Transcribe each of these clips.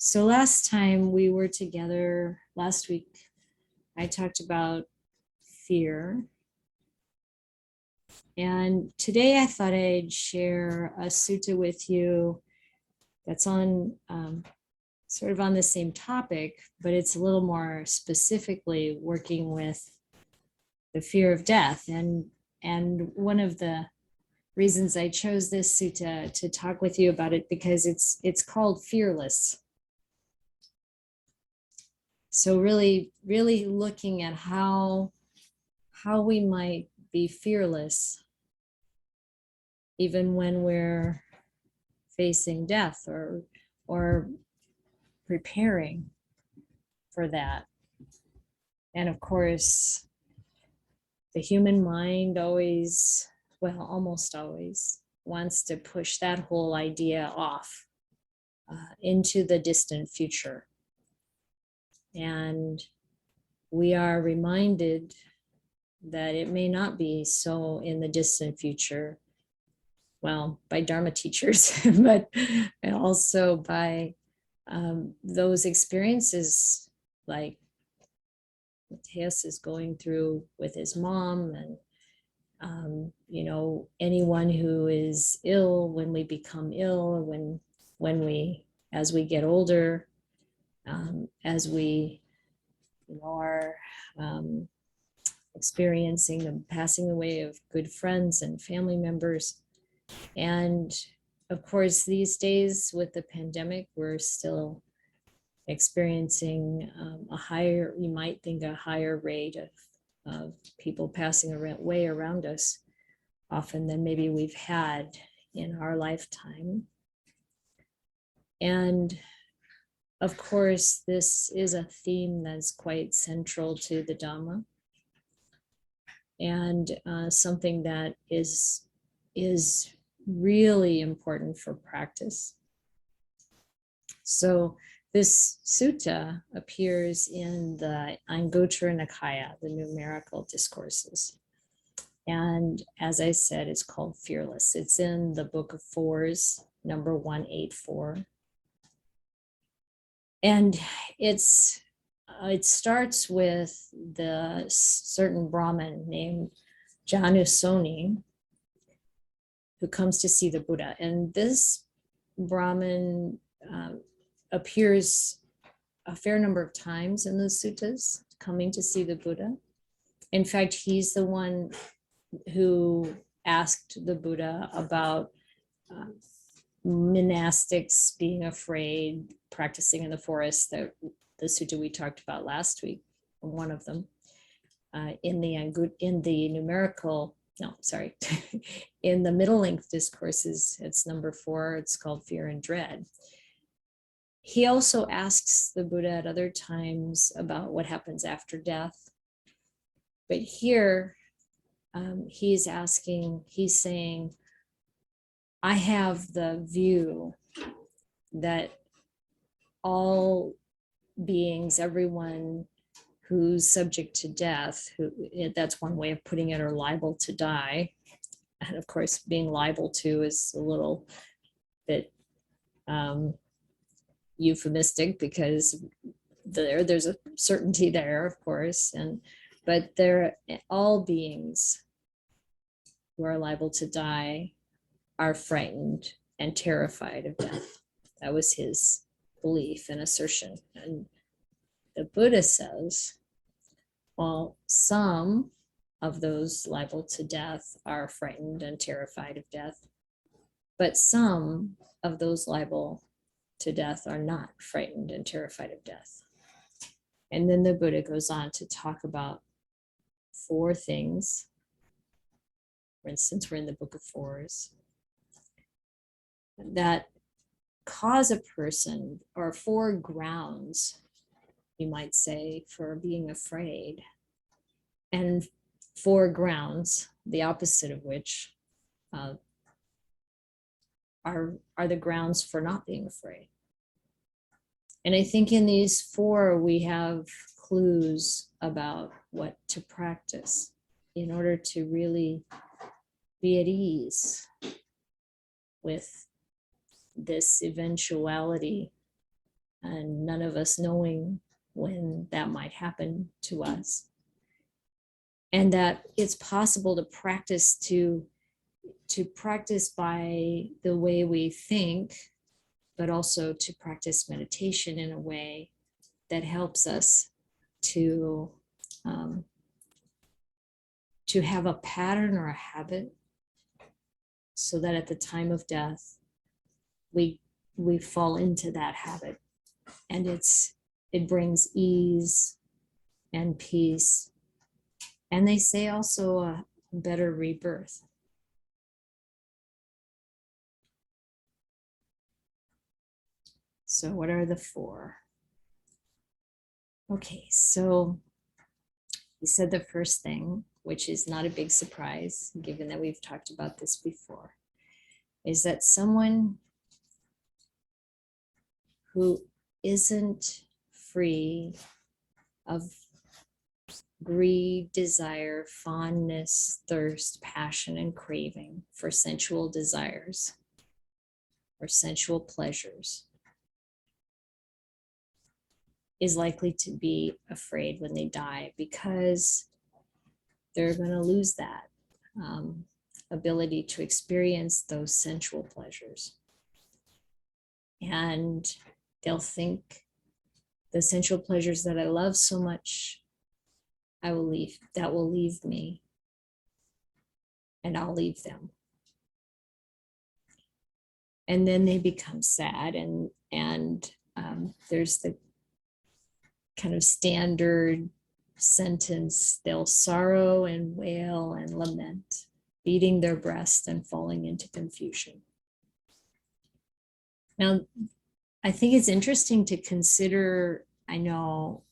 So last time we were together, last week, I talked about fear. And today I thought I'd share a sutta with you that's on sort of on the same topic, but it's a little more specifically working with the fear of death. And one of the reasons I chose this sutta to talk with you about it, because it's called Fearless. So really looking at how we might be fearless even when we're facing death or preparing for that. And of course, the human mind always, well, almost always wants to push that whole idea off into the distant future. And we are reminded that it may not be so in the distant future, well, by Dharma teachers, but also by those experiences like Matthias is going through with his mom, and anyone who is ill when we become ill, when we, as we get older, as we are experiencing the passing away of good friends and family members. And of course, these days with the pandemic, we're still experiencing a higher, you might think, a higher rate of people passing away around us often than maybe we've had in our lifetime. And of course, this is a theme that's quite central to the Dhamma, and something that is really important for practice. So this sutta appears in the Anguttara Nikaya, the numerical discourses. And as I said, it's called Fearless. It's in the Book of Fours, number 184. And it starts with the certain Brahmin named Janusoni, who comes to see the Buddha. And this Brahmin appears a fair number of times in the suttas, coming to see the Buddha. In fact, he's the one who asked the Buddha about monastics being afraid, practicing in the forest, the sutta we talked about last week, one of them, in the numerical, no, sorry, in the middle length discourses, it's number 4, it's called Fear and Dread. He also asks the Buddha at other times about what happens after death. But here, he's saying, I have the view that all beings, everyone who's subject to death, that's one way of putting it, are liable to die. And of course, being liable to is a little bit euphemistic, because there's a certainty there, of course, but all beings who are liable to die are frightened and terrified of death. That was his belief and assertion. And the Buddha says, well, some of those liable to death are frightened and terrified of death, but some of those liable to death are not frightened and terrified of death. And then the Buddha goes on to talk about 4 things. For instance, we're in the Book of Fours, that cause a person, or 4 grounds, you might say, for being afraid, and 4 grounds, the opposite of which are the grounds for not being afraid. And I think in these 4, we have clues about what to practice in order to really be at ease with this eventuality and none of us knowing when that might happen to us. And that it's possible to practice by the way we think, but also to practice meditation in a way that helps us to have a pattern or a habit, so that at the time of death, we fall into that habit, and it brings ease and peace, and they say also a better rebirth. So what are the 4? Okay, so he said the first thing, which is not a big surprise, given that we've talked about this before, is that someone who isn't free of greed, desire, fondness, thirst, passion, and craving for sensual desires or sensual pleasures is likely to be afraid when they die, because they're going to lose that ability to experience those sensual pleasures. And they'll think, the sensual pleasures that I love so much, that will leave me, and I'll leave them. And then they become sad, and there's the kind of standard sentence, they'll sorrow and wail and lament, beating their breast and falling into confusion. Now, I think it's interesting to consider, I know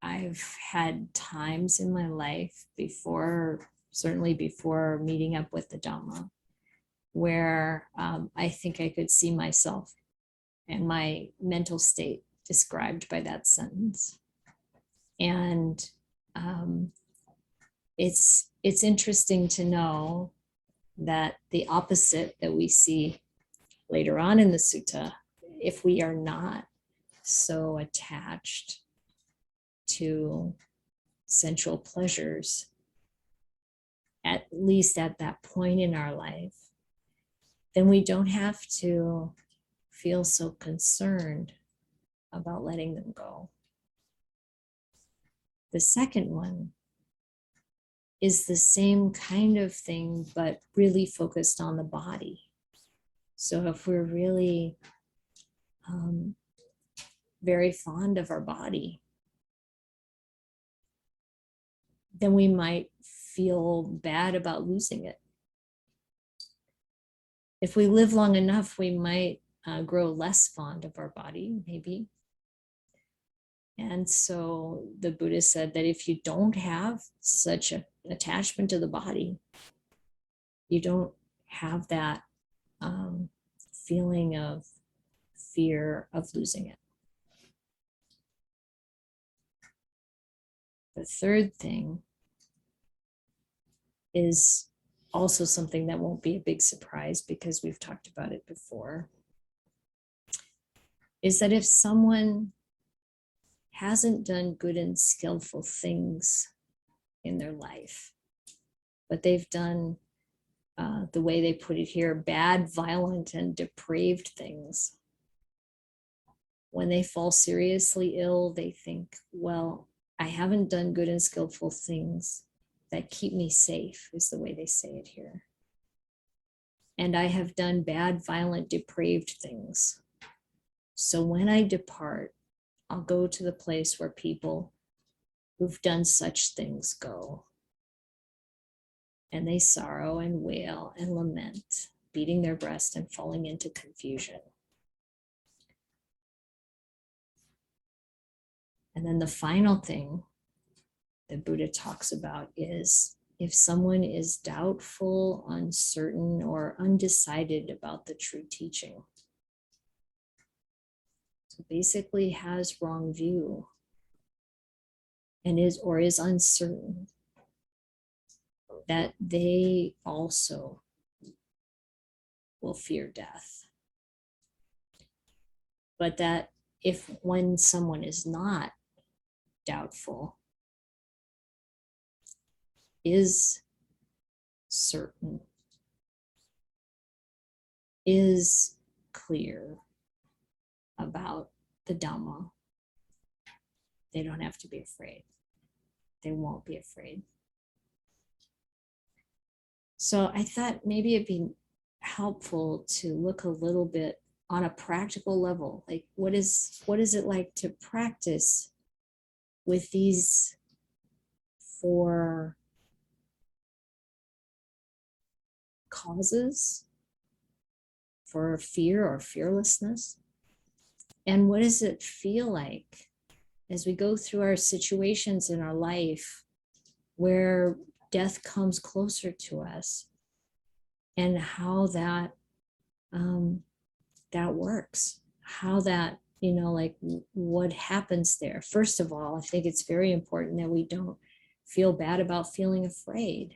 I've had times in my life before, certainly before meeting up with the Dhamma, where I think I could see myself and my mental state described by that sentence. And it's interesting to know that the opposite that we see later on in the sutta, if we are not so attached to sensual pleasures, at least at that point in our life, then we don't have to feel so concerned about letting them go. The second one is the same kind of thing, but really focused on the body. So if we're really very fond of our body, then we might feel bad about losing it. If we live long enough, we might grow less fond of our body, maybe. And so the Buddha said that if you don't have such an attachment to the body, you don't have that feeling of fear of losing it. The third thing is also something that won't be a big surprise because we've talked about it before, is that if someone hasn't done good and skillful things in their life, but they've done, the way they put it here, bad, violent, and depraved things, when they fall seriously ill, they think, well, I haven't done good and skillful things that keep me safe, is the way they say it here. And I have done bad, violent, depraved things. So when I depart, I'll go to the place where people who've done such things go. And they sorrow and wail and lament, beating their breast and falling into confusion. And then the final thing that Buddha talks about is if someone is doubtful, uncertain, or undecided about the true teaching. So basically has wrong view and is uncertain, that they also will fear death. But that if when someone is not doubtful, is certain, is clear about the Dhamma, they don't have to be afraid. They won't be afraid. So I thought maybe it'd be helpful to look a little bit on a practical level, like what is it like to practice with these 4 causes for fear or fearlessness? And what does it feel like as we go through our situations in our life where death comes closer to us, and how that that works, how that, like what happens there? First of all, I think it's very important that we don't feel bad about feeling afraid.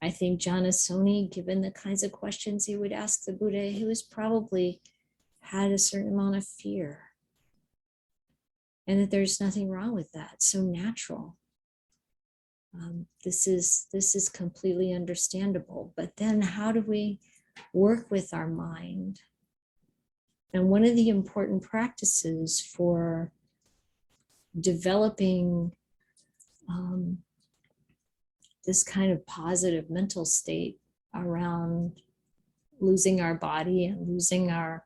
I think Janasoni, given the kinds of questions he would ask the Buddha, he was probably had a certain amount of fear, and that there's nothing wrong with that. So natural. This is completely understandable. But then how do we work with our mind? And one of the important practices for developing this kind of positive mental state around losing our body and losing our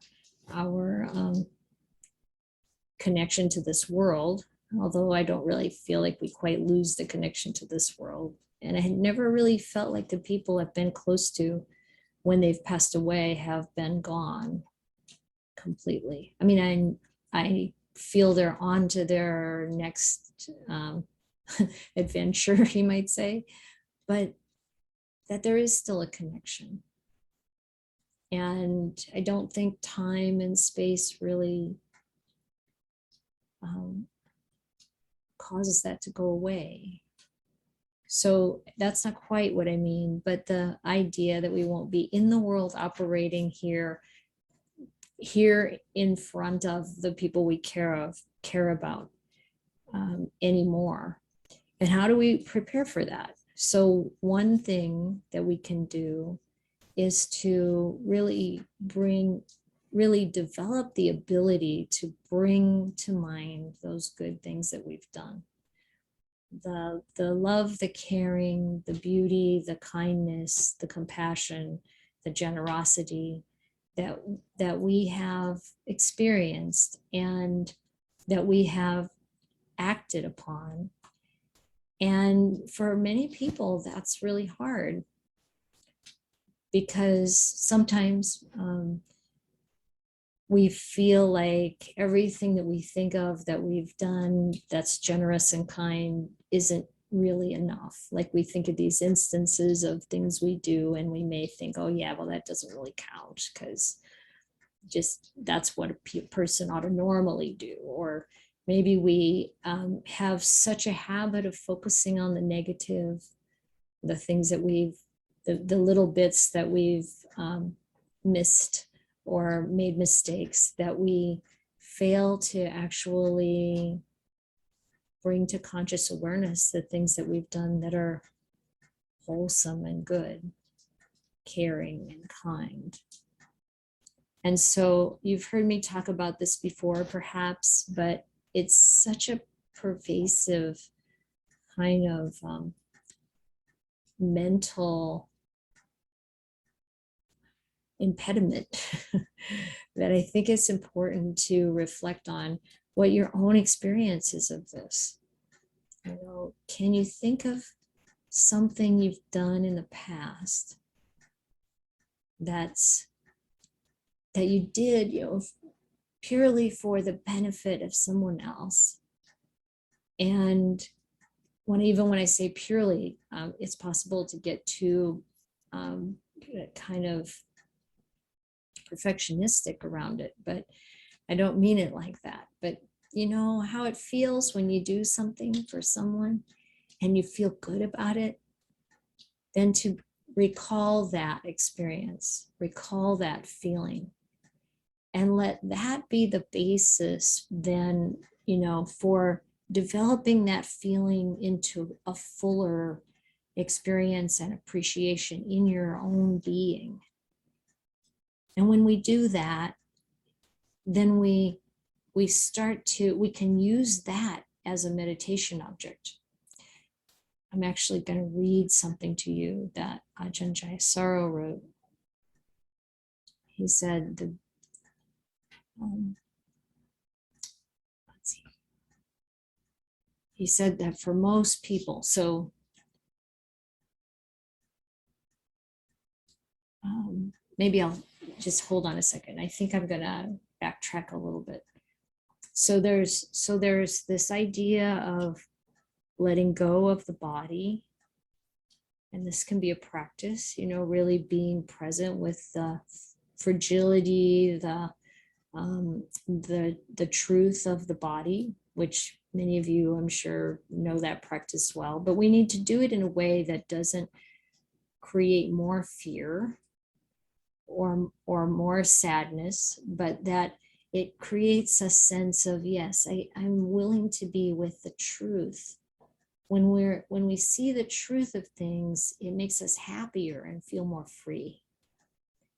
connection to this world, although I don't really feel like we quite lose the connection to this world. And I had never really felt like the people I've been close to when they've passed away have been gone completely. I mean, I feel they're on to their next adventure, you might say, but that there is still a connection. And I don't think time and space really causes that to go away. So that's not quite what I mean, but the idea that we won't be in the world operating here in front of the people we care about anymore. And how do we prepare for that? So one thing that we can do is to really develop the ability to bring to mind those good things that we've done. The love, the caring, the beauty, the kindness, the compassion, the generosity that we have experienced and that we have acted upon. And for many people, that's really hard, because sometimes we feel like everything that we think of that we've done that's generous and kind isn't really enough. Like we think of these instances of things we do and we may think, oh yeah, well that doesn't really count because just that's what a person ought to normally do. Or maybe we have such a habit of focusing on the negative, the things that the little bits that we've missed or made mistakes, that we fail to actually bring to conscious awareness the things that we've done that are wholesome and good, caring and kind. And so you've heard me talk about this before, perhaps, but it's such a pervasive kind of mental impediment that I think it's important to reflect on what your own experiences of this. Can you think of something you've done in the past that you did, purely for the benefit of someone else? And even when I say purely, it's possible to get too kind of perfectionistic around it, but I don't mean it like that. But you know how it feels when you do something for someone and you feel good about it? Then to recall that experience, recall that feeling, And let that be the basis then, for developing that feeling into a fuller experience and appreciation in your own being. And when we do that, then we can use that as a meditation object. I'm actually going to read something to you that Ajahn Jayasaro wrote. He said, let's see. He said that for most people, so maybe I'll just hold on a second. I think I'm going to backtrack a little bit. So there's this idea of letting go of the body, and this can be a practice, really being present with the fragility, the truth of the body, which many of you, I'm sure, know that practice well. But we need to do it in a way that doesn't create more fear or more sadness, but that it creates a sense of, yes, I'm willing to be with the truth. When we see the truth of things, it makes us happier and feel more free.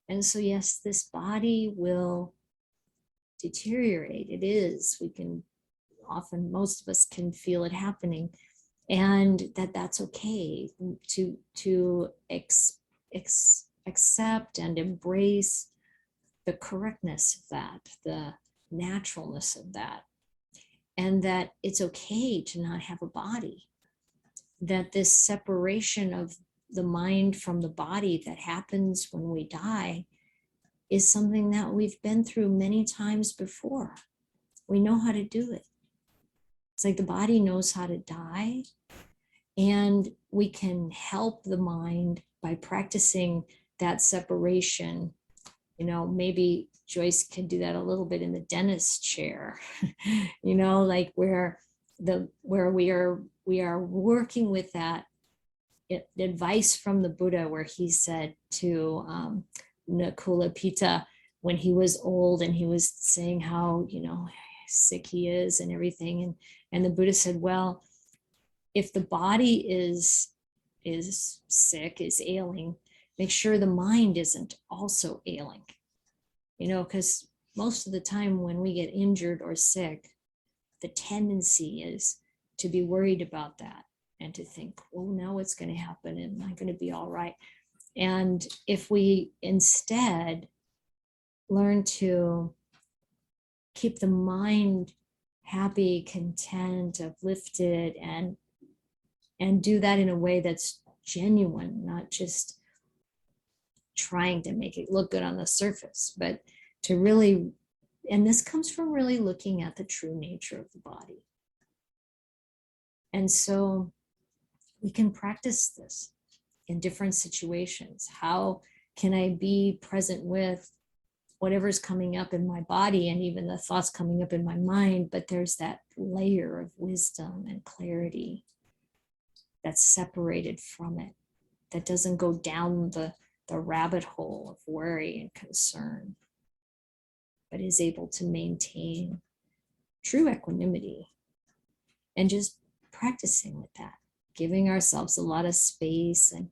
And so, yes, this body will deteriorate. It is. We can often, most of us can feel it happening, and that's okay to accept and embrace the correctness of that, the naturalness of that, and that it's okay to not have a body, that this separation of the mind from the body that happens when we die is something that we've been through many times before. We know how to do it. It's like the body knows how to die, and we can help the mind by practicing that separation. Maybe Joyce can do that a little bit in the dentist chair, like where we are working with that advice from the Buddha, where he said to Nakulapita, when he was old and he was saying how, sick he is and everything. And the Buddha said, well, if the body is sick, is ailing, make sure the mind isn't also ailing, because most of the time when we get injured or sick, the tendency is to be worried about that and to think, well, now what's going to happen? Am I going to be all right? And if we instead learn to keep the mind happy, content, uplifted, and do that in a way that's genuine, not just trying to make it look good on the surface, but to really, and this comes from really looking at the true nature of the body. And so we can practice this in different situations. How can I be present with whatever's coming up in my body and even the thoughts coming up in my mind, but there's that layer of wisdom and clarity that's separated from it, that doesn't go down the rabbit hole of worry and concern, but is able to maintain true equanimity. And just practicing with that, giving ourselves a lot of space and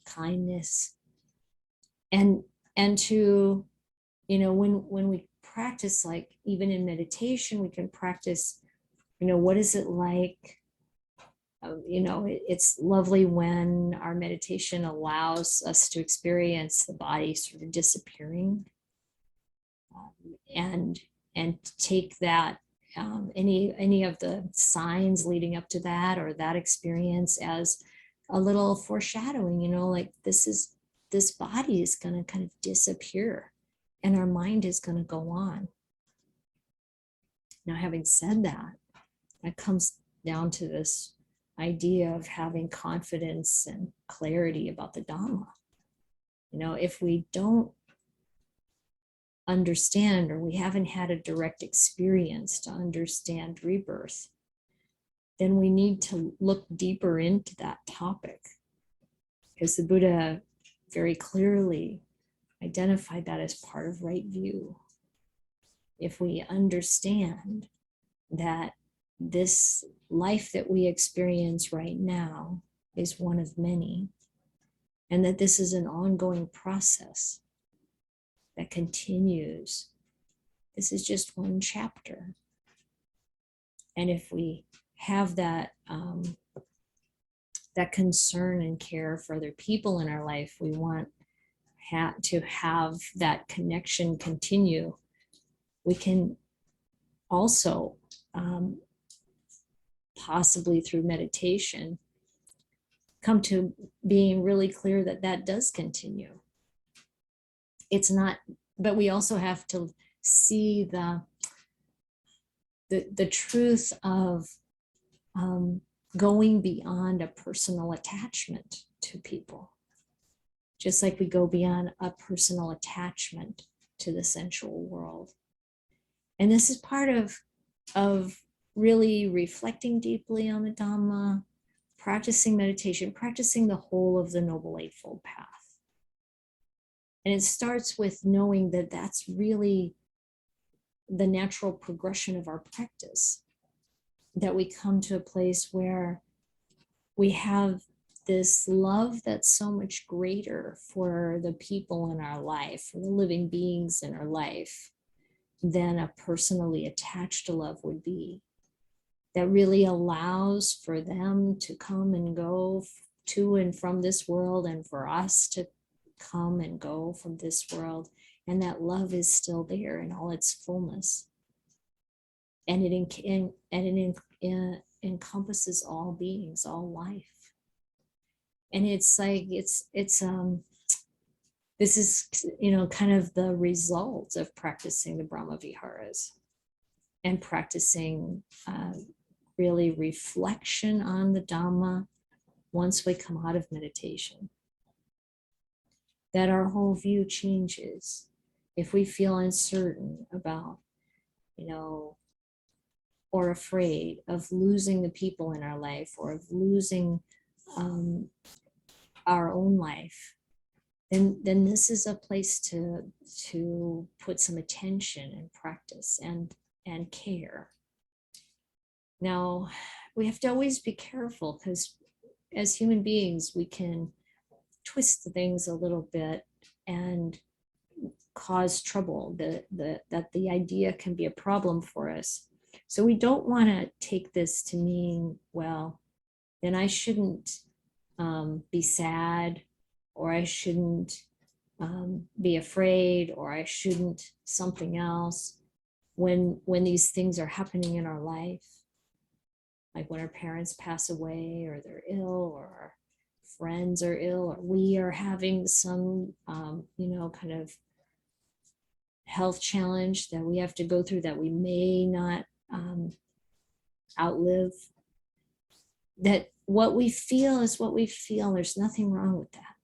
kindness, and to, when we practice, like even in meditation, we can practice, what is it like? It's lovely when our meditation allows us to experience the body sort of disappearing, and take that, any of the signs leading up to that or that experience as a little foreshadowing, like this body is going to kind of disappear and our mind is going to go on. Now, having said that, that comes down to this idea of having confidence and clarity about the Dhamma. If we don't understand, or we haven't had a direct experience to understand rebirth, then we need to look deeper into that topic, because the Buddha very clearly identified that as part of right view. if we understand that this life that we experience right now is one of many, and that this is an ongoing process that continues. This is just one chapter. And if we have that that concern and care for other people in our life, we want to have that connection continue. We can also possibly through meditation come to being really clear that that does continue. It's not, but we also have to see the truth of going beyond a personal attachment to people, just like we go beyond a personal attachment to the sensual world. And this is part of really reflecting deeply on the Dhamma, practicing meditation, practicing the whole of the Noble Eightfold Path. And it starts with knowing that that's really the natural progression of our practice, that we come to a place where we have this love that's so much greater for the people in our life, for the living beings in our life, than a personally attached love would be, that really allows for them to come and go to and from this world, and for us to come and go from this world. And that love is still there in all its fullness. And it encompasses all beings, all life. And it's like, this is, kind of the result of practicing the Brahma Viharas and practicing really reflection on the Dhamma once we come out of meditation. That our whole view changes. If we feel uncertain about, or afraid of losing the people in our life, or of losing our own life, then this is a place to put some attention and practice and care. Now, we have to always be careful, because as human beings, we can twist things a little bit and cause trouble, that the idea can be a problem for us. So we don't want to take this to mean, well, then I shouldn't be sad, or I shouldn't be afraid, or I shouldn't something else when these things are happening in our life, like when our parents pass away, or they're ill, or our friends are ill, or we are having some kind of health challenge that we have to go through that we may not outlive. That what we feel is what we feel. There's nothing wrong with that.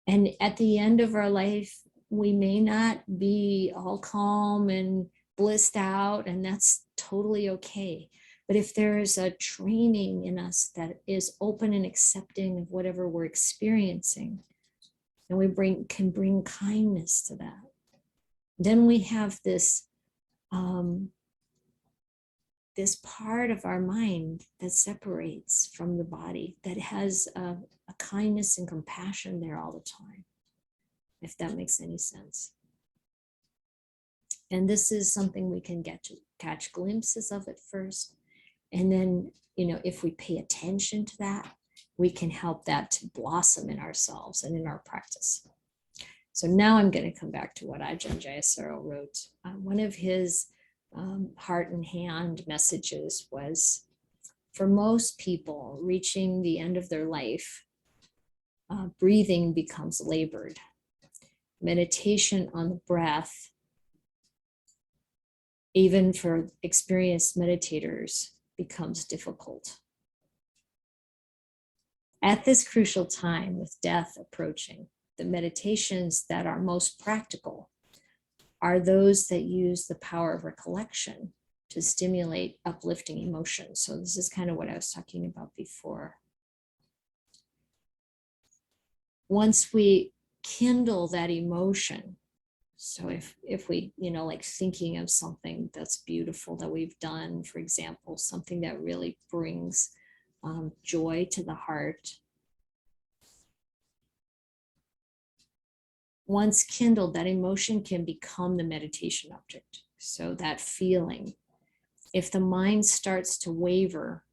And at the end of our life, we may not be all calm and blissed out, and that's totally okay. But if there is a training in us that is open and accepting of whatever we're experiencing, and we can bring kindness to that, then we have this this part of our mind that separates from the body, that has a kindness and compassion there all the time, if that makes any sense. And this is something we can get to catch glimpses of at first. And then, if we pay attention to that, we can help that to blossom in ourselves and in our practice. So now I'm going to come back to what Ajahn Jayasaro wrote. One of his heart and hand messages was, for most people reaching the end of their life, breathing becomes labored. Meditation on the breath, even for experienced meditators, becomes difficult. At this crucial time, with death approaching, the meditations that are most practical are those that use the power of recollection to stimulate uplifting emotions. So this is kind of what I was talking about before. Once we kindle that emotion, So if we, like thinking of something that's beautiful that we've done, for example, something that really brings joy to the heart, once kindled, that emotion can become the meditation object. So that feeling, if the mind starts to waver,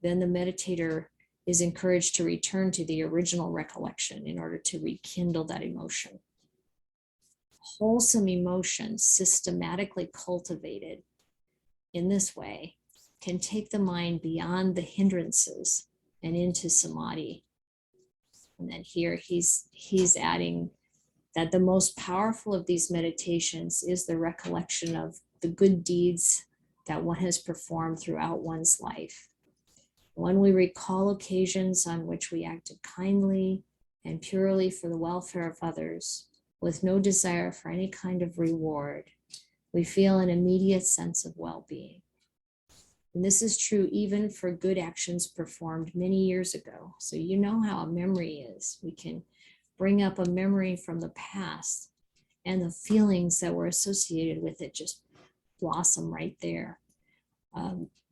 then the meditator is encouraged to return to the original recollection in order to rekindle that emotion. Wholesome emotions, systematically cultivated in this way, can take the mind beyond the hindrances and into samadhi. And then here he's adding that the most powerful of these meditations is the recollection of the good deeds that one has performed throughout one's life. When we recall occasions on which we acted kindly and purely for the welfare of others, with no desire for any kind of reward, we feel an immediate sense of well-being. And this is true even for good actions performed many years ago. So you know how a memory is. We can bring up a memory from the past, and the feelings that were associated with it just blossom right there.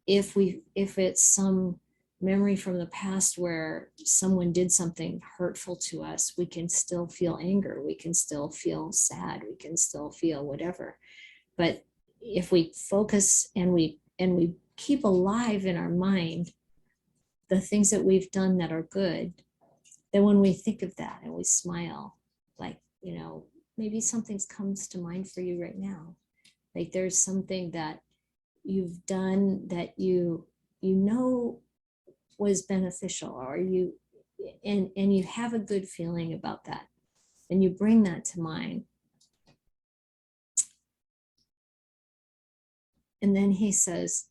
If it's some memory from the past where someone did something hurtful to us, we can still feel anger, we can still feel sad, we can still feel whatever. But if we focus and we keep alive in our mind the things that we've done that are good, then when we think of that and we smile, like, maybe something comes to mind for you right now. Like there's something that you've done that you was beneficial, or you have a good feeling about that, and you bring that to mind. And then he says,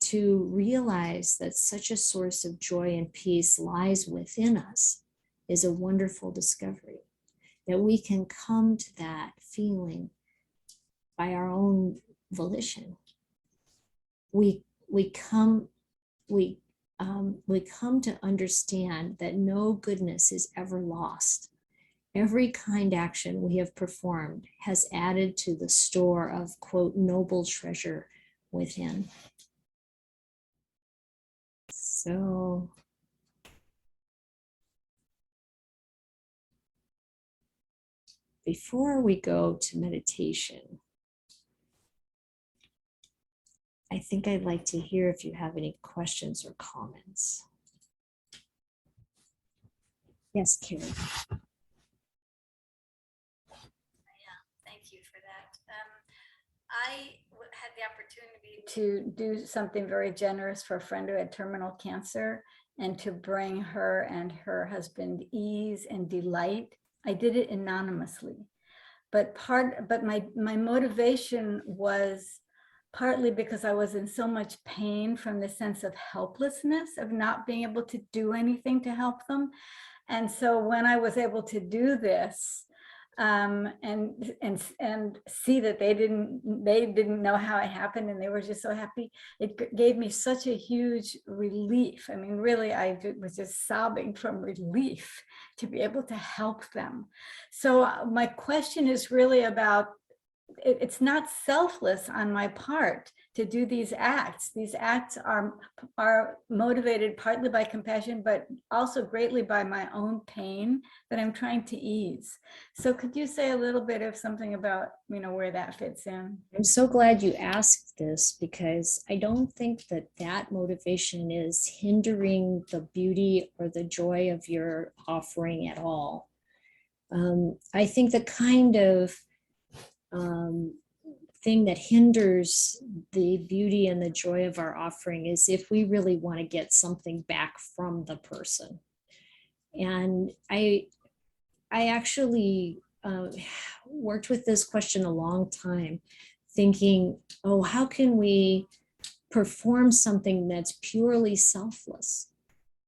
to realize that such a source of joy and peace lies within us is a wonderful discovery, that we can come to that feeling by our own volition. We come to understand that no goodness is ever lost. Every kind action we have performed has added to the store of, quote, noble treasure within. So before we go to meditation, I think I'd like to hear if you have any questions or comments. Yes, Carrie. Thank you for that. I had the opportunity to do something very generous for a friend who had terminal cancer, and to bring her and her husband ease and delight. I did it anonymously, but my motivation was partly because I was in so much pain from the sense of helplessness of not being able to do anything to help them. And so when I was able to do this, and see that they didn't know how it happened, and they were just so happy, it gave me such a huge relief. I mean, really, I was just sobbing from relief to be able to help them. So my question is really about, it's not selfless on my part to do these acts. These acts are motivated partly by compassion, but also greatly by my own pain that I'm trying to ease. So could you say a little bit of something about, where that fits in? I'm so glad you asked this, because I don't think that motivation is hindering the beauty or the joy of your offering at all. I think the kind of thing that hinders the beauty and the joy of our offering is if we really want to get something back from the person. And I actually worked with this question a long time, thinking, oh, how can we perform something that's purely selfless?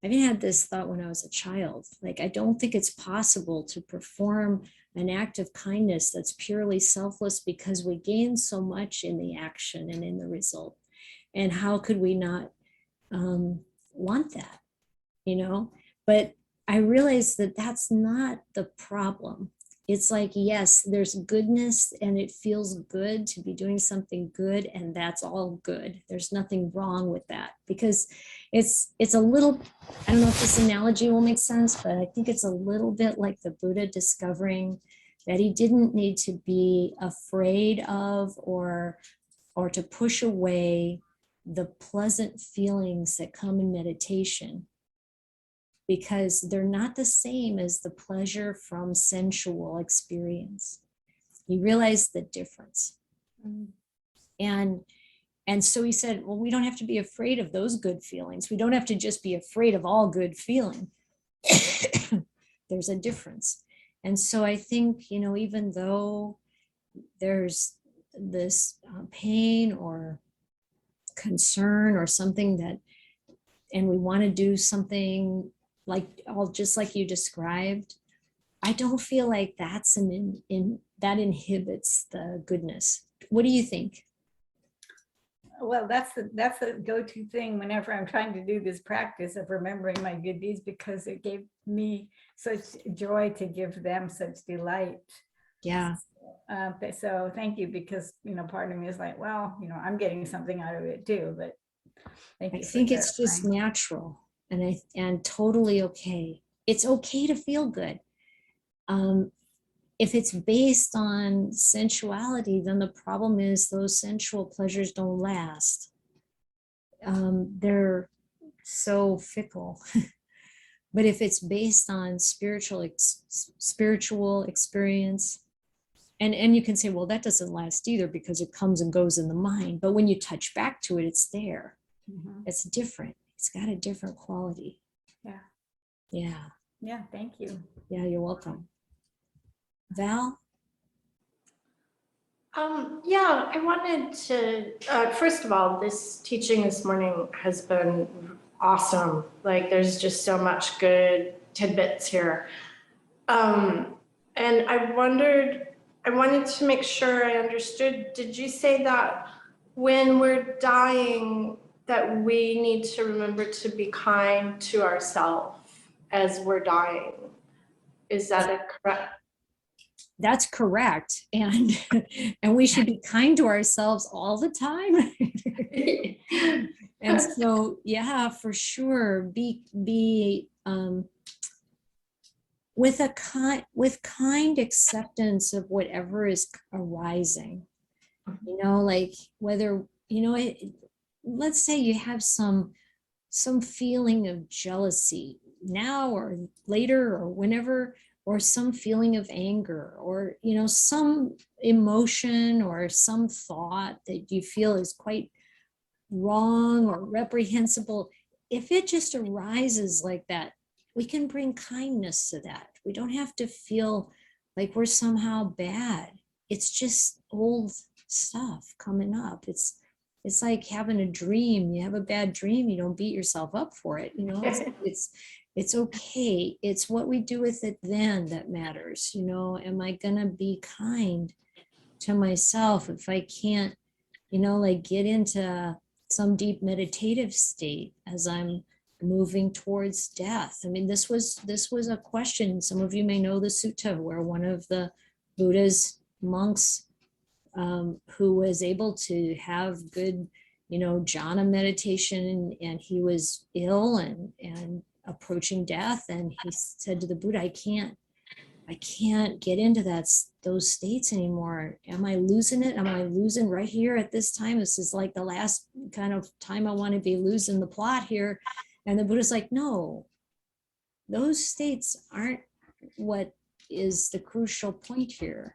I even had this thought when I was a child. Like, I don't think it's possible to perform an act of kindness that's purely selfless, because we gain so much in the action and in the result. And how could we not want that, But I realized that that's not the problem. It's like, yes, there's goodness and it feels good to be doing something good, and that's all good. There's nothing wrong with that, because it's a little, I don't know if this analogy will make sense, but I think it's a little bit like the Buddha discovering that he didn't need to be afraid of or to push away the pleasant feelings that come in meditation, because they're not the same as the pleasure from sensual experience. He realized the difference. And so he said, well, we don't have to be afraid of those good feelings. We don't have to just be afraid of all good feeling. There's a difference. And so I think, even though there's this pain or concern or something that, and we want to do something just like you described, I don't feel like that's that inhibits the goodness. What do you think? Well, that's the go-to thing whenever I'm trying to do this practice of remembering my good deeds, because it gave me such joy to give them such delight. Yeah. So thank you, because part of me is like, well, I'm getting something out of it too. But thank you. I think it's just natural and totally okay. It's okay to feel good. If it's based on sensuality, then the problem is those sensual pleasures don't last. They're so fickle. But if it's based on spiritual experience, and you can say, well, that doesn't last either because it comes and goes in the mind. But when you touch back to it, it's there. It's different. It's got a different quality. Yeah. Yeah. Yeah. Thank you. Yeah, you're welcome. Val? Yeah, I wanted to, first of all, this teaching this morning has been awesome. Like, there's just so much good tidbits here. And I wanted to make sure I understood, did you say that when we're dying, that we need to remember to be kind to ourselves as we're dying? Is that correct? That's correct. And we should be kind to ourselves all the time. And so, yeah, for sure, be with kind acceptance of whatever is arising. Like whether, let's say you have some feeling of jealousy now or later or whenever, or some feeling of anger, or some emotion or some thought that you feel is quite wrong or reprehensible. If it just arises like that, we can bring kindness to that. We don't have to feel like we're somehow bad. It's just old stuff coming up. It's like having a dream. You have a bad dream, you don't beat yourself up for it. It's okay. It's what we do with it then that matters. Am I gonna be kind to myself if I can't, get into some deep meditative state as I'm moving towards death? I mean, this was a question. Some of you may know the sutta where one of the Buddha's monks, who was able to have good, jhana meditation, and he was ill and approaching death, and he said to the Buddha, I can't get into those states anymore. Am I losing it? Am I losing right here at this time? This is like the last kind of time I want to be losing the plot here. And the Buddha's like, no, those states aren't what is the crucial point here.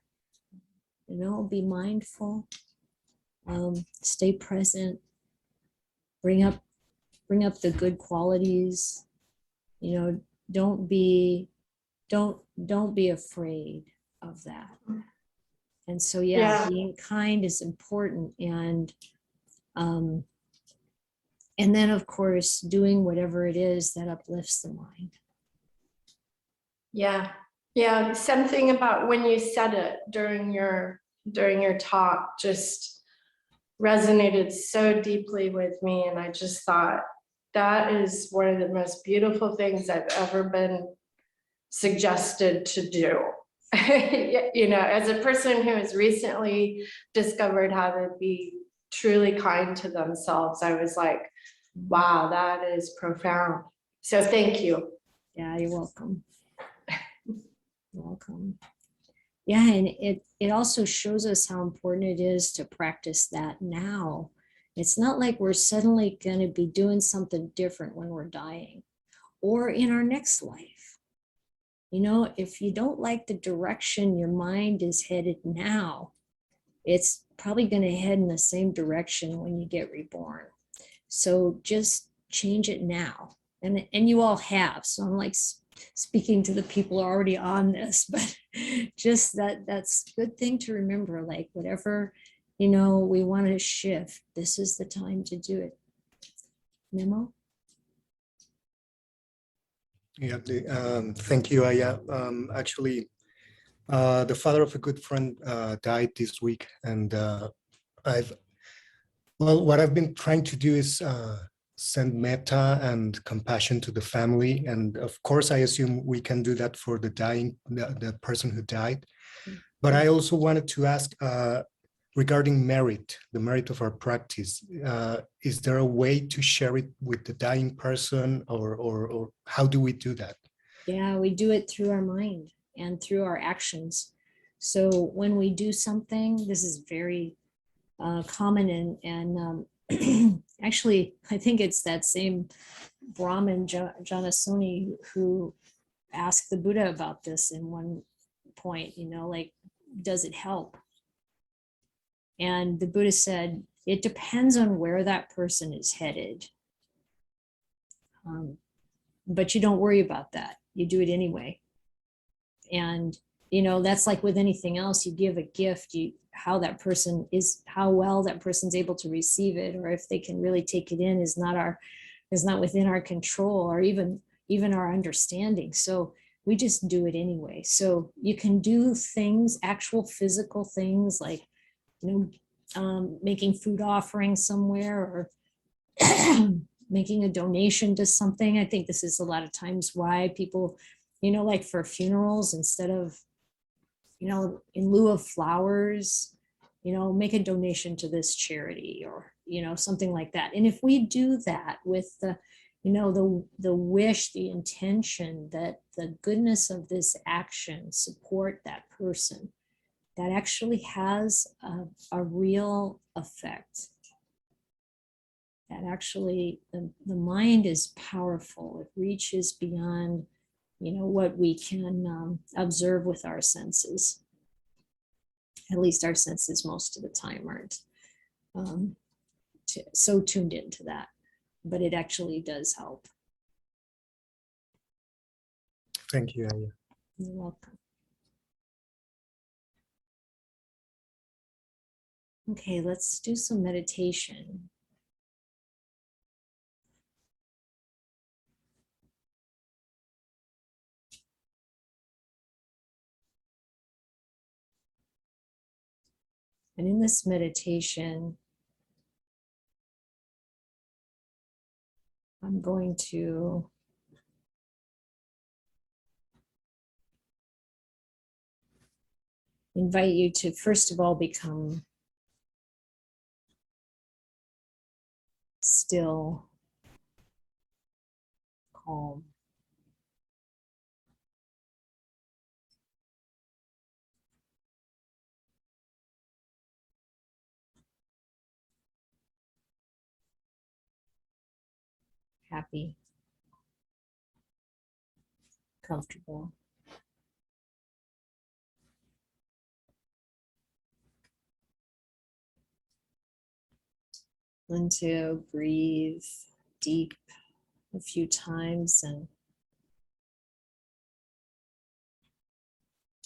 Be mindful, stay present, bring up the good qualities. Don't be afraid of that. And so, being kind is important. And then, of course, doing whatever it is that uplifts the mind. Yeah. Something about when you said it during your talk just resonated so deeply with me. And I just thought that is one of the most beautiful things I've ever been suggested to do. You know, as a person who has recently discovered how to be truly kind to themselves, I was like, wow, that is profound. So thank you. Yeah, you're welcome. You're welcome. Yeah, and it also shows us how important it is to practice that now. It's not like we're suddenly going to be doing something different when we're dying or in our next life. You know, if you don't like the direction your mind is headed now, it's probably going to head in the same direction when you get reborn. So just change it now. And you all have. So I'm like speaking to the people already on this, but just that's a good thing to remember. Like whatever, you know, we want to shift, this is the time to do it. Memo? Yeah, thank you, Ayya. Actually, the father of a good friend died this week, and what I've been trying to do is send metta and compassion to the family, and of course, I assume we can do that for the person who died. But I also wanted to ask regarding merit, the merit of our practice. Is there a way to share it with the dying person, or how do we do that? Yeah, we do it through our mind and through our actions. So when we do something, this is very common, and actually, I think it's that same Brahmin, Janasoni, who asked the Buddha about this in one point, you know, like, does it help? And the Buddha said, it depends on where that person is headed. But you don't worry about that. You do it anyway. And, you know, that's like with anything else. You give a gift, how that person is, how well that person's able to receive it, or if they can really take it in is not within our control, or even our understanding. So we just do it anyway. So you can do things, actual physical things, like, you know, making food offerings somewhere, or making a donation to something. I think this is a lot of times why people, you know, like for funerals, instead of, you know, in lieu of flowers, you know, make a donation to this charity, or, you know, something like that. And if we do that with the, you know, the wish, the intention that the goodness of this action support that person, that actually has a real effect. That actually, the mind is powerful. It reaches beyond, you know, what we can observe with our senses. At least our senses most of the time aren't so tuned into that, but it actually does help. Thank you, Ayya. You're welcome. Okay, let's do some meditation. And in this meditation, I'm going to invite you to, first of all, become still, calm. Happy, comfortable. And to breathe deep a few times and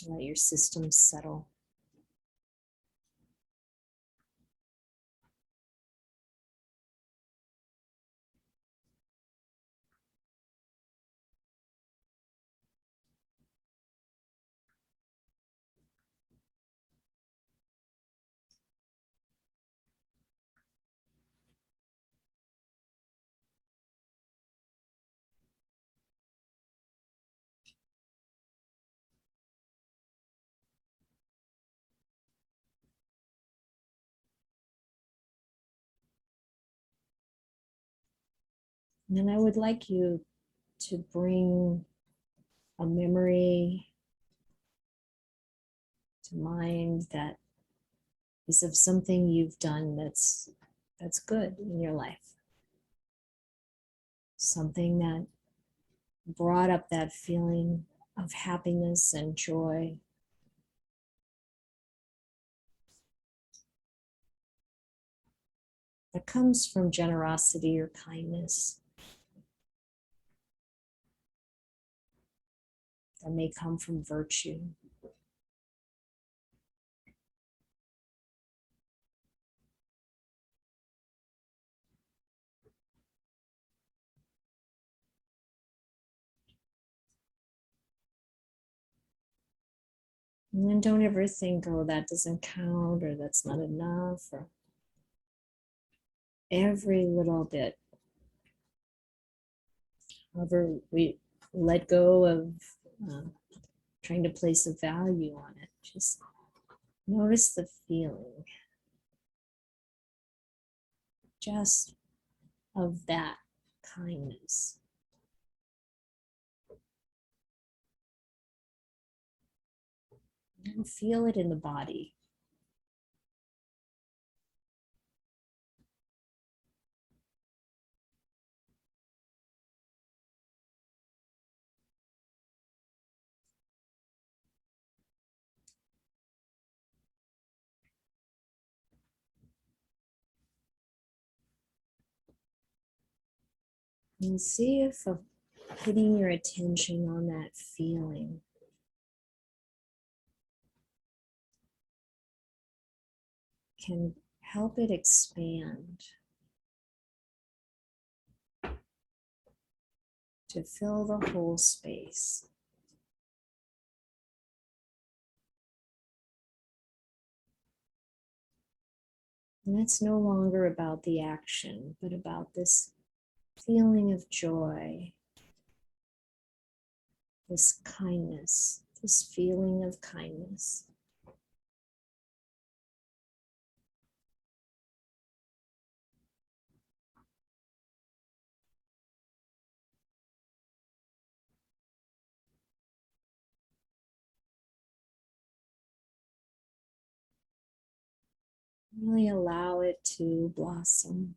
let your system settle. And then I would like you to bring a memory to mind that is of something you've done that's good in your life. Something that brought up that feeling of happiness and joy. That comes from generosity or kindness. That may come from virtue. And then don't ever think, oh, that doesn't count, or that's not enough, or every little bit. However, we let go of trying to place a value on it. Just notice the feeling just of that kindness. And feel it in the body. And see if putting your attention on that feeling can help it expand to fill the whole space. And it's no longer about the action, but about this feeling of joy, this kindness, this feeling of kindness. Really allow it to blossom.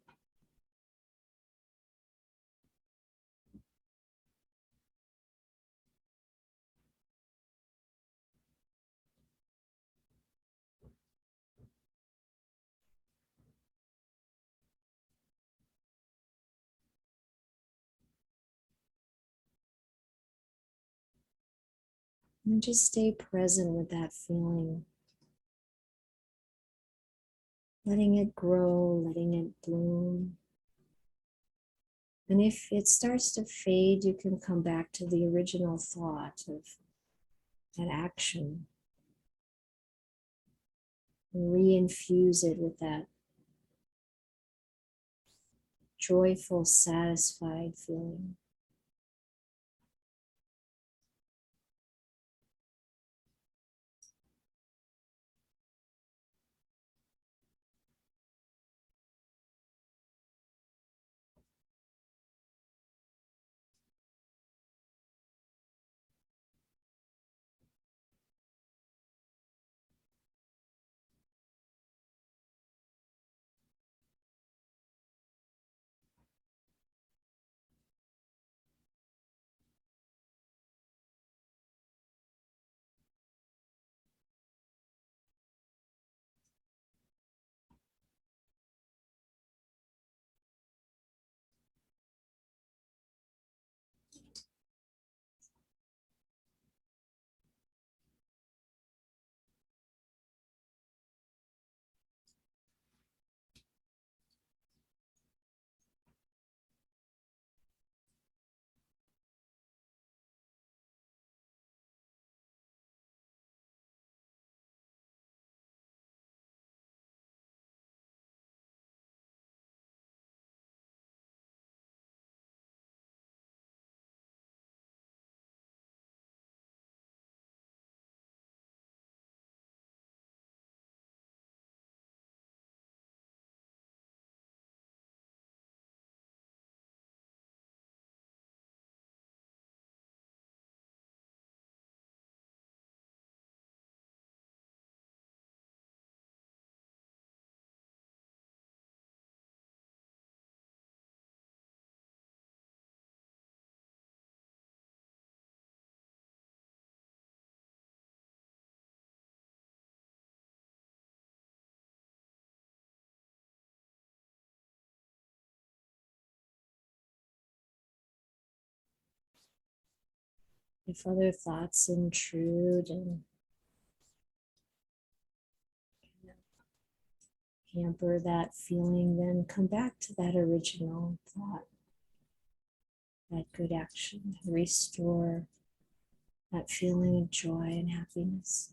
And just stay present with that feeling. Letting it grow, letting it bloom. And if it starts to fade, you can come back to the original thought of that action and re-infuse it with that joyful, satisfied feeling. If other thoughts intrude and hamper that feeling, then come back to that original thought, that good action, restore that feeling of joy and happiness.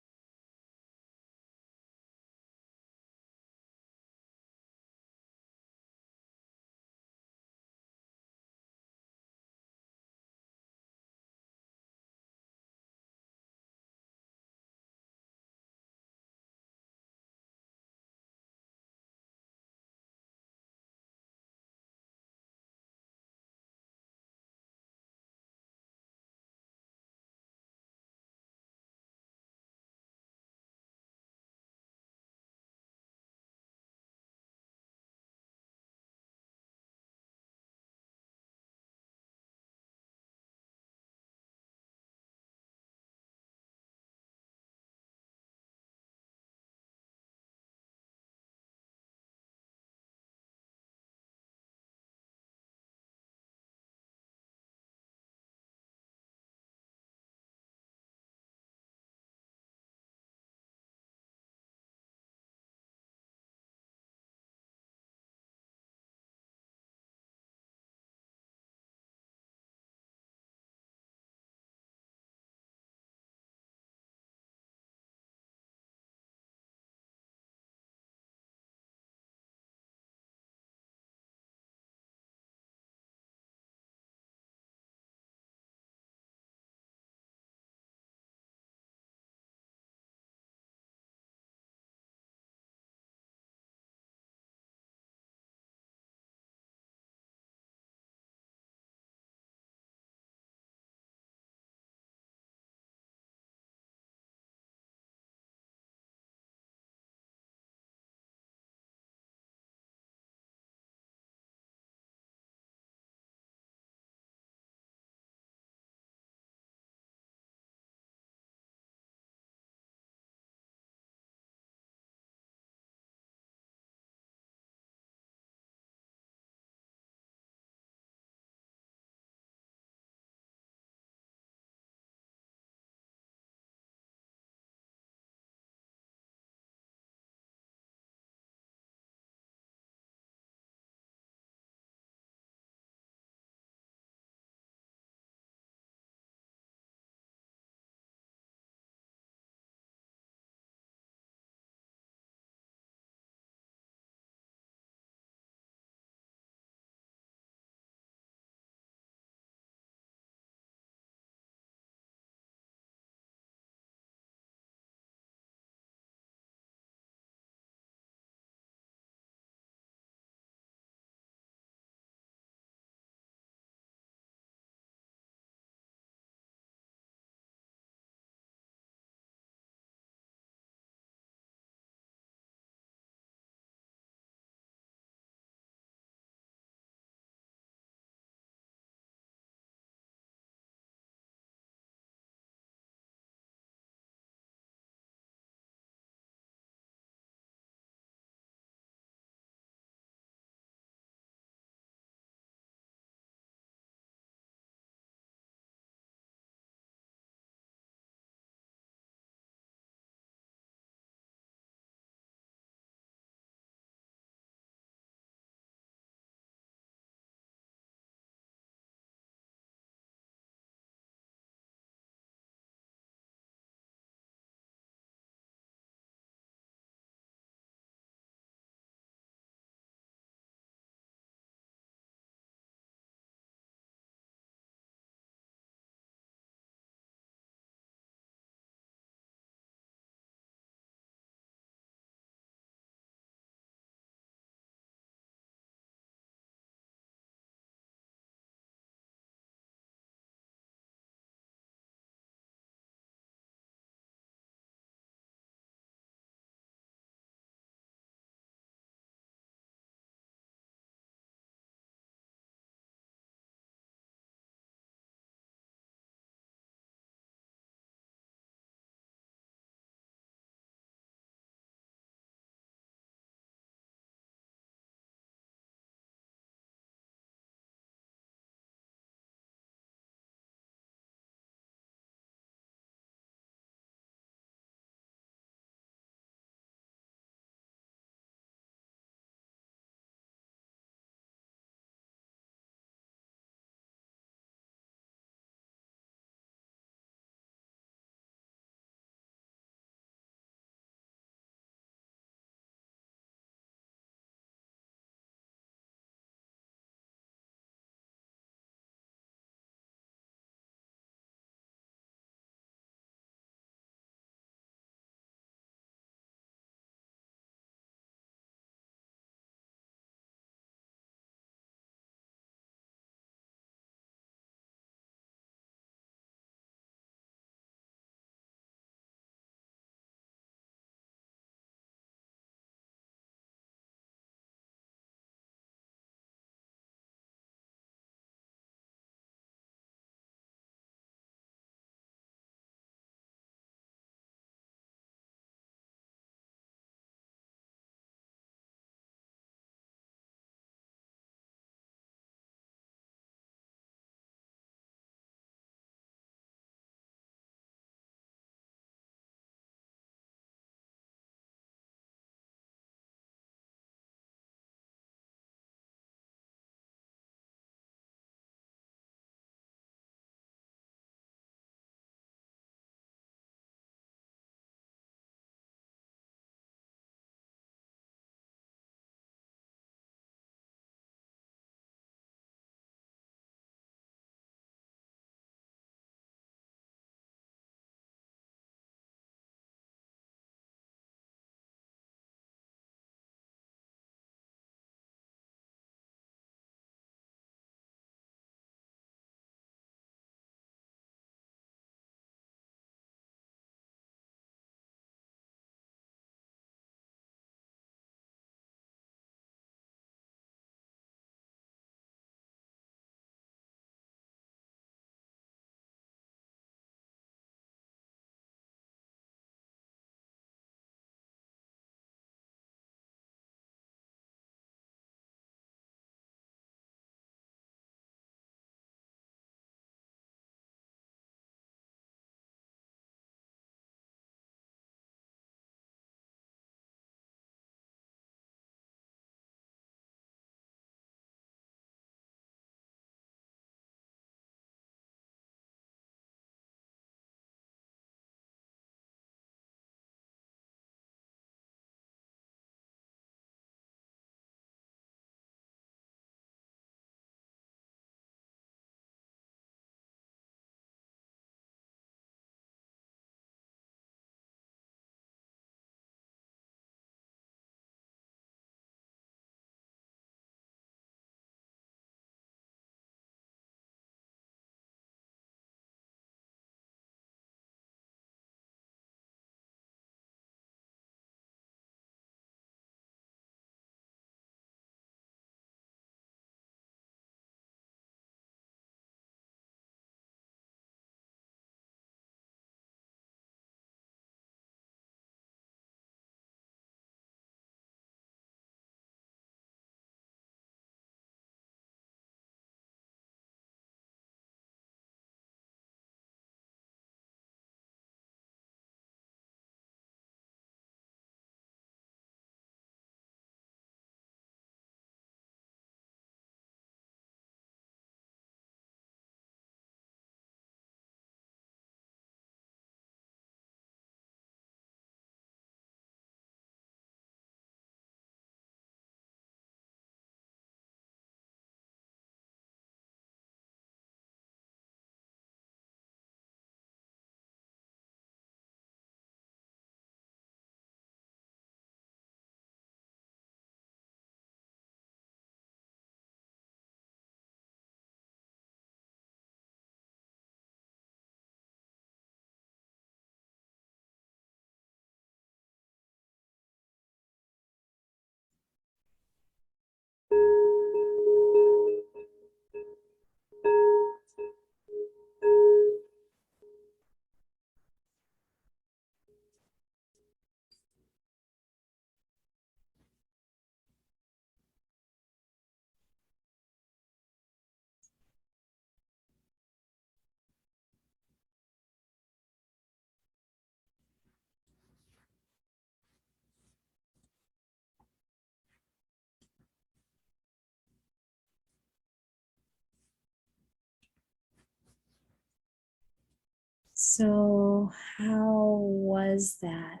So how was that?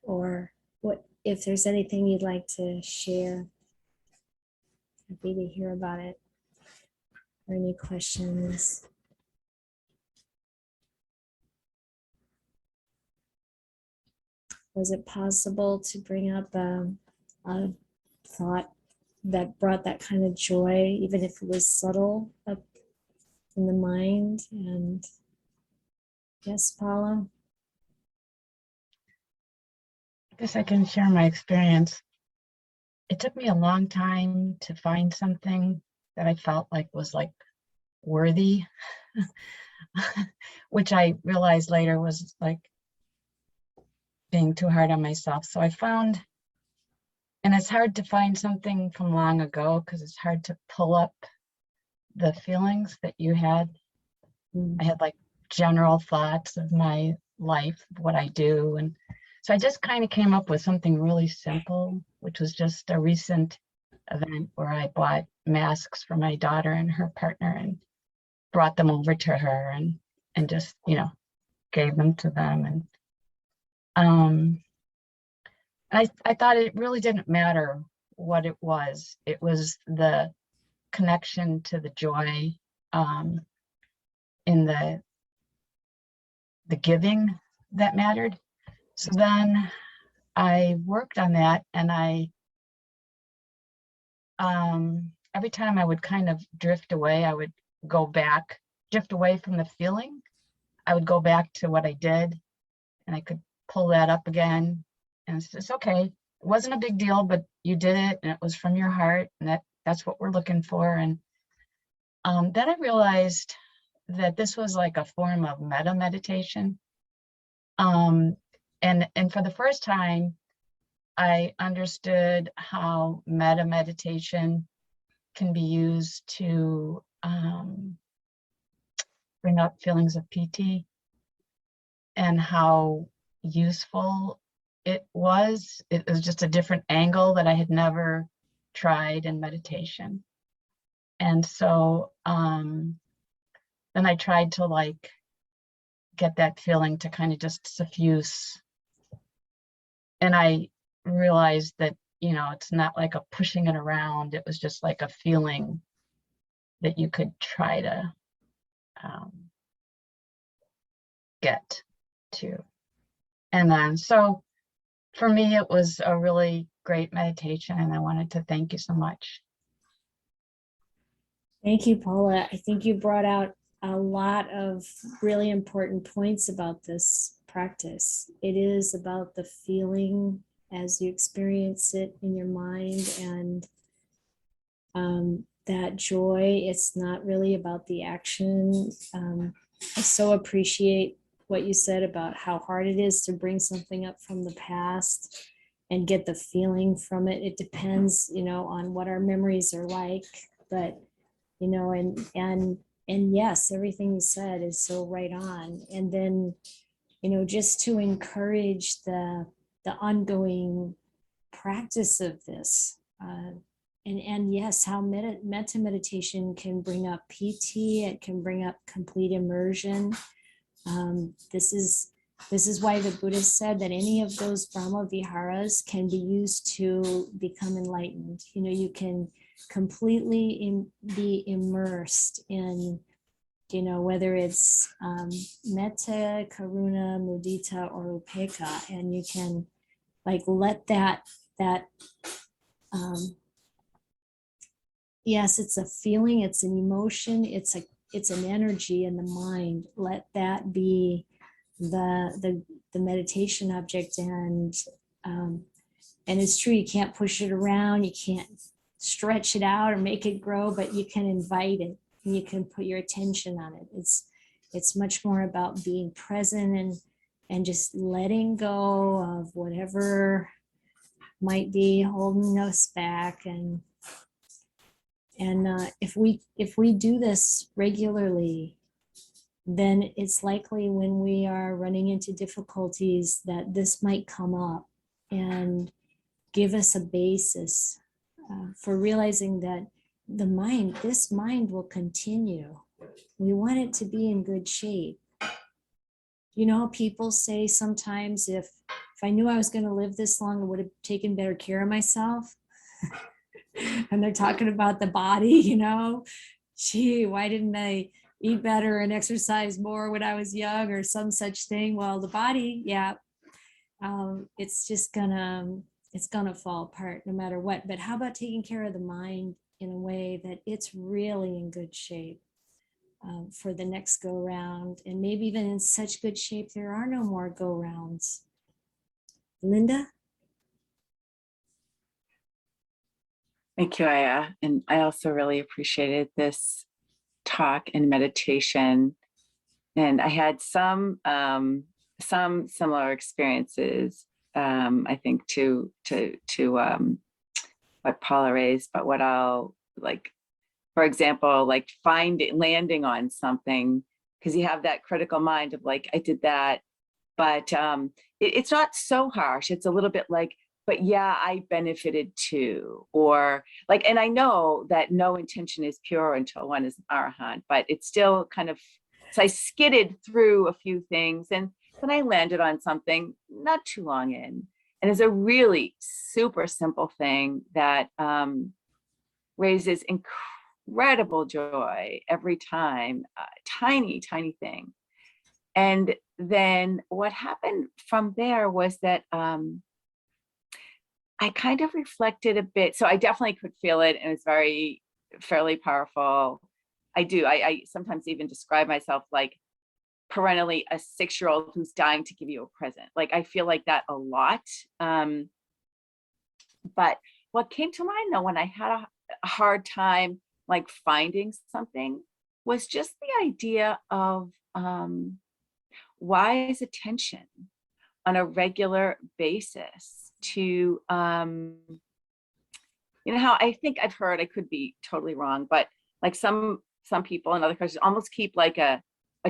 Or what, if there's anything you'd like to share, happy to hear about it. Or any questions? Was it possible to bring up a thought that brought that kind of joy, even if it was subtle, up in the mind? And yes, Paula? I guess I can share my experience. It took me a long time to find something that I felt like was like worthy, which I realized later was like being too hard on myself. So I found, and it's hard to find something from long ago because it's hard to pull up the feelings that you had. I had like general thoughts of my life, what I do. And so I just kind of came up with something really simple, which was just a recent event where I bought masks for my daughter and her partner and brought them over to her and just, you know, gave them to them. And I thought it really didn't matter what it was. It was the connection to the joy in the giving that mattered. So then I worked on that, and every time I would kind of drift away, I would drift away from the feeling. I would go back to what I did, and I could pull that up again. And it's okay. It wasn't a big deal, but you did it, and it was from your heart, and that's what we're looking for. And then I realized that this was like a form of metta meditation. And for the first time, I understood how metta meditation can be used to bring up feelings of piti, and how useful it was. It was just a different angle that I had never tried in meditation. And so then I tried to like get that feeling to kind of just suffuse. And I realized that, you know, it's not like a pushing it around. It was just like a feeling that you could try to get to. And then, so for me, it was a really great meditation, and I wanted to thank you so much. Thank you, Paula. I think you brought out a lot of really important points about this practice. It is about the feeling as you experience it in your mind, and that joy. It's not really about the action. I so appreciate what you said about how hard it is to bring something up from the past and get the feeling from it. It depends, you know, on what our memories are like, but you know, and yes, everything you said is so right on. And then, you know, just to encourage the ongoing practice of this, and yes, how metta meditation can bring up piti, it can bring up complete immersion. This is why the Buddha said that any of those Brahma Viharas can be used to become enlightened. You know, you can completely be immersed in, you know, whether it's metta, karuna, mudita, or upekkha, and you can like let that yes, it's a feeling, it's an emotion, it's an energy in the mind. Let that be the meditation object. And it's true, you can't push it around, you can't stretch it out or make it grow, but you can invite it and you can put your attention on it. It's much more about being present and just letting go of whatever might be holding us back. And if we do this regularly, then it's likely when we are running into difficulties that this might come up and give us a basis for realizing that this mind will continue. We want it to be in good shape. You know, people say sometimes if I knew I was going to live this long, I would have taken better care of myself. And they're talking about the body, you know, gee, why didn't I eat better and exercise more when I was young or some such thing? Well, the body, yeah, it's just gonna fall apart no matter what. But how about taking care of the mind in a way that it's really in good shape for the next go round, and maybe even in such good shape there are no more go rounds. Linda? Thank you, Ayya. And I also really appreciated this talk and meditation. And I had some similar experiences, I think, to what Paula raised, but what I'll like, for example, like landing on something, because you have that critical mind of like, I did that, but it's not so harsh. It's a little bit like, but yeah, I benefited too, or like, and I know that no intention is pure until one is an arahant, but it's still kind of, so I skidded through a few things and then I landed on something not too long in. And it's a really super simple thing that raises incredible joy every time, tiny, tiny thing. And then what happened from there was that I kind of reflected a bit. So I definitely could feel it, and it's fairly powerful. I sometimes even describe myself like perennially a 6-year-old who's dying to give you a present. Like I feel like that a lot. But what came to mind though, when I had a hard time like finding something, was just the idea of wise attention on a regular basis to, you know, how I think I've heard, I could be totally wrong, but like some people in other countries almost keep like a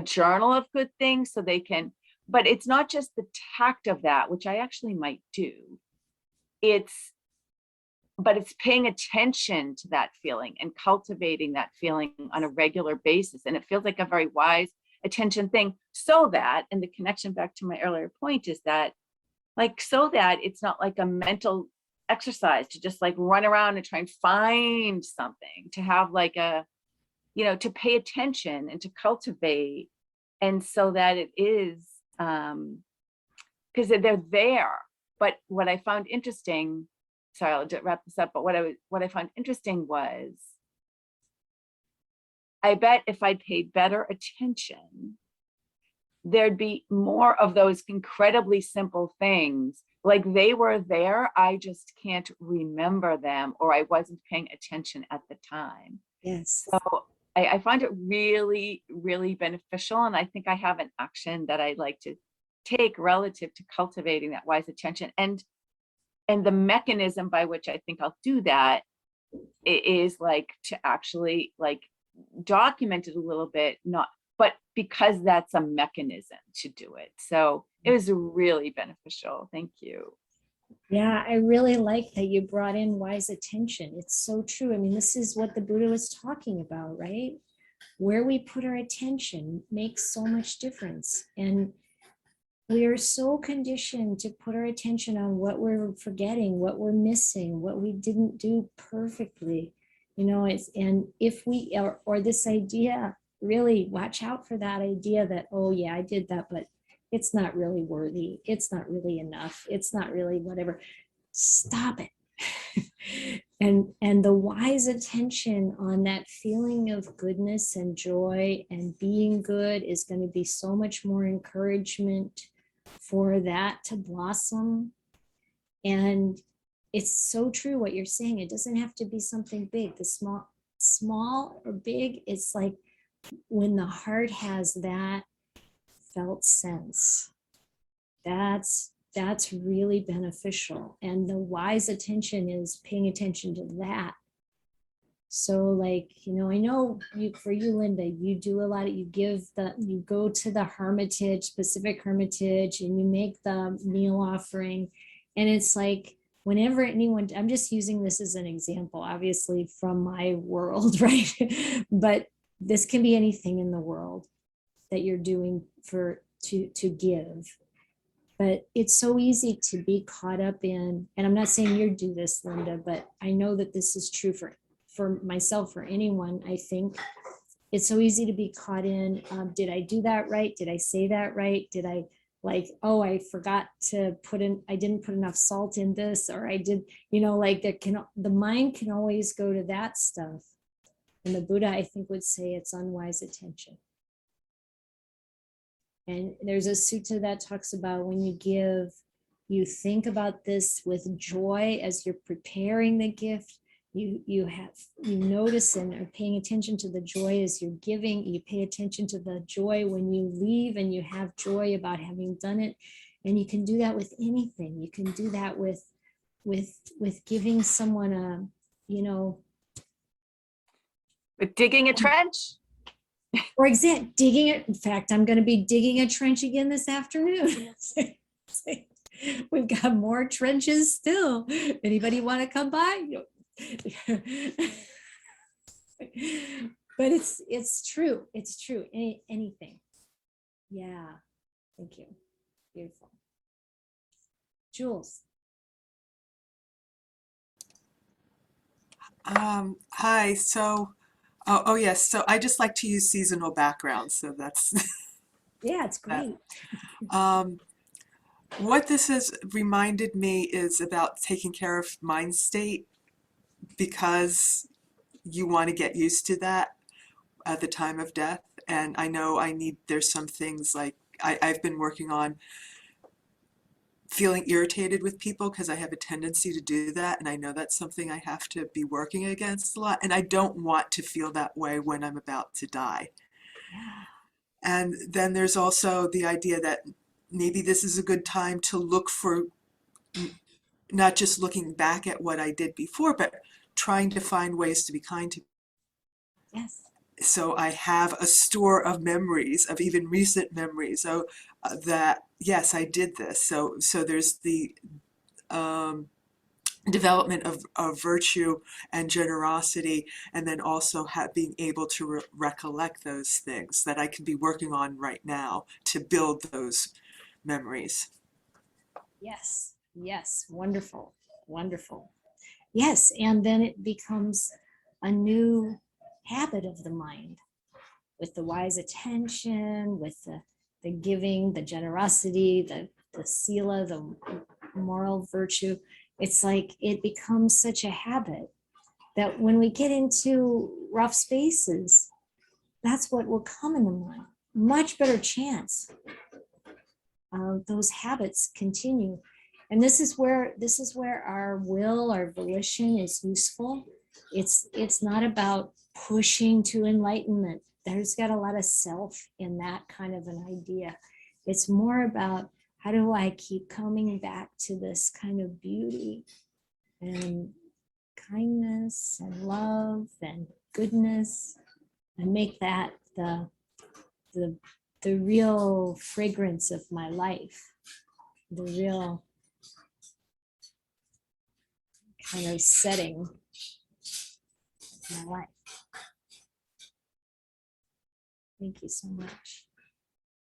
journal of good things so they can, but it's not just the tact of that, which I actually might do. But it's paying attention to that feeling and cultivating that feeling on a regular basis. And it feels like a very wise attention thing, so that, and the connection back to my earlier point is that, like, so that it's not like a mental exercise to just like run around and try and find something, to have like a, you know, to pay attention and to cultivate. And so that it is, because they're there. But what I found interesting, sorry, I'll wrap this up, but what I found interesting was, I bet if I paid better attention, there'd be more of those incredibly simple things. Like they were there, I just can't remember them, or I wasn't paying attention at the time. Yes. So I find it really, really beneficial. And I think I have an action that I like to take relative to cultivating that wise attention. And the mechanism by which I think I'll do that is like to actually like document it a little bit, but because that's a mechanism to do it. So it was really beneficial. Thank you. Yeah, I really like that you brought in wise attention. It's so true. I mean, this is what the Buddha was talking about, right? Where we put our attention makes so much difference. And we are so conditioned to put our attention on what we're forgetting, what we're missing, what we didn't do perfectly. You know, and if we, or this idea, really watch out for that idea that, oh yeah, I did that, but it's not really worthy. It's not really enough. It's not really whatever. Stop it. and the wise attention on that feeling of goodness and joy and being good is going to be so much more encouragement for that to blossom. And it's so true what you're saying. It doesn't have to be something big. The small or big, it's like when the heart has that felt sense, that's really beneficial. And the wise attention is paying attention to that. So like, you know, I know for you, Linda, you do a lot of, you go to the hermitage, Pacific Hermitage, and you make the meal offering. And it's like, whenever anyone, I'm just using this as an example, obviously from my world, right? But this can be anything in the world that you're doing to give. But it's so easy to be caught up in, and I'm not saying you do this, Linda, but I know that this is true for myself, for anyone. I think it's so easy to be caught in, did I do that right? Did I say that right? Did I, like, oh, I forgot to put in, I didn't put enough salt in this, or I did, like the mind can always go to that stuff. And the Buddha, I think, would say it's unwise attention. And there's a sutta that talks about when you give, you think about this with joy as you're preparing the gift. You notice and are paying attention to the joy as you're giving. You pay attention to the joy when you leave, and you have joy about having done it. And you can do that with anything. You can do that with giving someone a, But digging a trench. for example, digging it. In fact, I'm going to be digging a trench again this afternoon. We've got more trenches still. Anybody want to come by? But it's true. It's true. Anything. Yeah. Thank you. Beautiful. Jules. Hi. So, oh yes. So I just like to use seasonal backgrounds. So that's Yeah, it's great. what this has reminded me is about taking care of mind state, because you want to get used to that at the time of death. And I know there's some things like I've been working on feeling irritated with people, because I have a tendency to do that. And I know that's something I have to be working against a lot. And I don't want to feel that way when I'm about to die. And then there's also the idea that maybe this is a good time to look for, not just looking back at what I did before, but trying to find ways to be kind to. Yes. So I have a store of memories, of even recent memories, so that yes, I did this. So there's the development of virtue and generosity, and then also being able to recollect those things that I can be working on right now to build those memories. Yes. Yes. Wonderful. Wonderful. Yes. And then it becomes a new habit of the mind, with the wise attention, with the giving, the generosity, the sila, the moral virtue. It's like it becomes such a habit that when we get into rough spaces, that's what will come in the mind. Much better chance. Those habits continue. And this is where our will, our volition is useful. It's not about pushing to enlightenment. There's got a lot of self in that kind of an idea. It's more about, how do I keep coming back to this kind of beauty and kindness and love and goodness, and make that the real fragrance of my life, the real kind of setting of my life. Thank you so much.